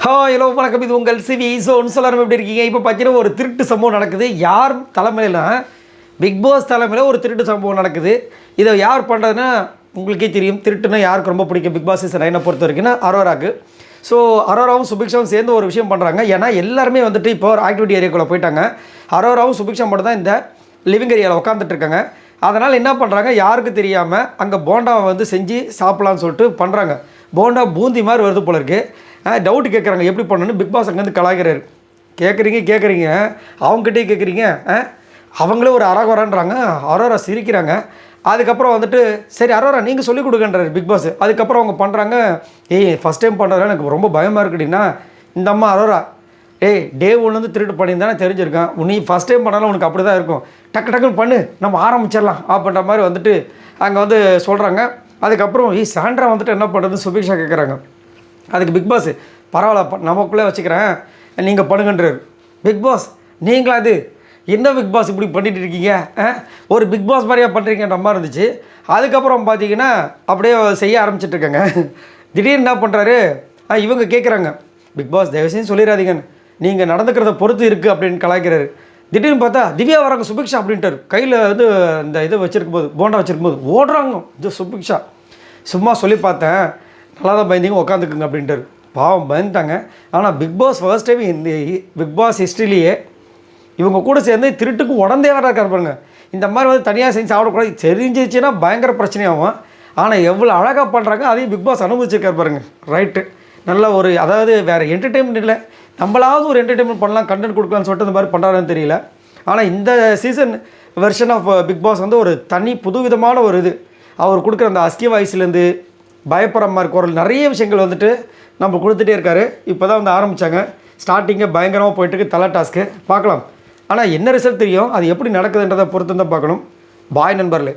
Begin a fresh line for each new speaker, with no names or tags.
Hello வணக்கம், இது உங்கள் சிவி சோன் சொல்லாரம். எப்படி இருக்கீங்க? இப்போ பார்த்தீங்கன்னா ஒரு திருட்டு சம்பவம் நடக்குது. யார் தலைமையில்னா பிக் பாஸ் தலைமையில் ஒரு திருட்டு சம்பவம் நடக்குது. இதை யார் பண்ணுறதுன்னா உங்களுக்கே தெரியும். திருட்டுனா யாருக்கு ரொம்ப பிடிக்கும் பிக் பாஸ் சீசன் 9 பொறுத்த வரைக்கும்னா அரோராக்கு. ஸோ அரோராவும் சுபிக்ஷாவும் சேர்ந்து ஒரு விஷயம் பண்ணுறாங்க. ஏன்னா எல்லாருமே வந்துட்டு இப்போ ஒரு ஆக்டிவிட்டி ஏரியாக்குள்ளே போயிட்டாங்க. அரோராவும் சுபிக்ஷா மட்டும் தான் இந்த லிவிங் ஏரியாவில் உட்காந்துட்டு இருக்காங்க. அதனால் என்ன பண்ணுறாங்க, யாருக்கு தெரியாமல் அங்கே போண்டாவை வந்து செஞ்சு சாப்பிட்லான்னு சொல்லிட்டு பண்ணுறாங்க. போண்டா பூந்தி மாதிரி வருது போல இருக்குது. டவுட்டு கேட்குறாங்க எப்படி பண்ணணுன்னு. பிக் பாஸ் அங்கேருந்து கலாய்கிறாரு. கேட்குறீங்க அவங்ககிட்டே கேட்குறீங்க. அவங்களே ஒரு அரகுறான்றாங்க. அரோரா சிரிக்கிறாங்க. அதுக்கப்புறம் வந்துட்டு சரி அரோரா நீங்கள் சொல்லிக் கொடுக்கன்றாரு பிக் பாஸ். அதுக்கப்புறம் அவங்க பண்ணுறாங்க. ஃபஸ்ட் டைம் பண்ணுறதுனால எனக்கு ரொம்ப பயமாக இருக்குடின்னா இந்த அம்மா அரோரா டே ஒன்லேருந்து திருட்டு பண்ணியிருந்தானே தெரிஞ்சிருக்கான். நீ ஃபஸ்ட் டைம் பண்ணாலும் உனக்கு அப்படி தான் இருக்கும். டக்குன்னு பண்ணு, நம்ம ஆரம்பிச்சிடலாம் அப்படின்ற மாதிரி வந்துட்டு அங்கே வந்து சொல்கிறாங்க. அதுக்கப்புறம் சாண்ட்ரா வந்துட்டு என்ன பண்ணுறது சுபிக்ஷா கேட்குறாங்க. அதுக்கு பிக் பாஸ் பரவாயில்ல நமக்குள்ளே வச்சுக்கிறேன், நீங்கள் பண்ணுங்கன்றார். பிக் பாஸ் நீங்களா அது என்ன பிக் பாஸ் இப்படி பண்ணிட்டு இருக்கீங்க, ஒரு பிக் பாஸ் மாதிரியாக பண்ணுறீங்கன்ற மாதிரி இருந்துச்சு. அதுக்கப்புறம் பார்த்தீங்கன்னா அப்படியே செய்ய ஆரம்பிச்சிட்ருக்கேங்க. திடீர்னு என்ன பண்ணுறாரு, இவங்க கேட்குறாங்க பிக் பாஸ் தயவுசெய்து சொல்லிடாதீங்கன்னு, நீங்கள் நடந்துக்கிறத பொறுத்து இருக்குது அப்படின்னு கலாய்க்கிறாரு. திடீர்னு பார்த்தா திவ்யா வராங்க சுபிக்ஷா அப்படின்ட்டார். கையில் வந்து இந்த இதை வச்சுருக்கும் போது போண்டா வச்சுருக்கும் போது ஓடுறாங்க இது சுபிக்ஷா. சும்மா சொல்லி பார்த்தேன், நல்லா தான் பயந்தீங்க உட்காந்துக்குங்க அப்படின்ட்டார். பாவம் பயந்துட்டாங்க. ஆனால் பிக் பாஸ் ஃபர்ஸ்ட் டைம் இந்த பிக் பாஸ் ஹிஸ்ட்ரிலேயே இவங்க கூட சேர்ந்து திருட்டுக்கு உடந்தே வர இருக்கார் பாருங்க. இந்த மாதிரி வந்து தனியாக செஞ்சு சாப்பிடக்கூடாது, தெரிஞ்சிச்சுன்னா பயங்கர பிரச்சனையாகும். ஆனால் எவ்வளோ அழகாக பண்ணுறாங்க, அதையும் பிக் பாஸ் அனுபவிச்சிருக்கார் பாருங்கள். ரைட்டு, நல்ல ஒரு அதாவது வேறு என்டர்டெயின்மெண்ட் இல்லை, நம்மளாவது ஒரு என்டர்டெயின்மெண்ட் பண்ணலாம், கண்டென்ட் கொடுக்கலான்னு சொல்லிட்டு இந்த மாதிரி பண்ணுறாருன்னு தெரியல. ஆனால் இந்த season version of Bigg Boss வந்து ஒரு தனி புதுவிதமான ஒரு இது. அவர் கொடுக்குற அந்த அஸ்கி வாய்ஸ்லேருந்து பயப்படுற மாதிரி குரல் நிறைய விஷயங்கள் வந்துட்டு நம்ம கொடுத்துட்டே இருக்காரு. இப்போ தான் வந்து ஆரம்பித்தாங்க. ஸ்டார்டிங்கே பயங்கரமாக போயிட்டுருக்கு. தலை டாஸ்க்கு பார்க்கலாம். ஆனால் என்ன ரிசல்ட் தெரியும், அது எப்படி நடக்குதுன்றதை பொறுத்து தான் பார்க்கணும். பாய் நண்பர்களே.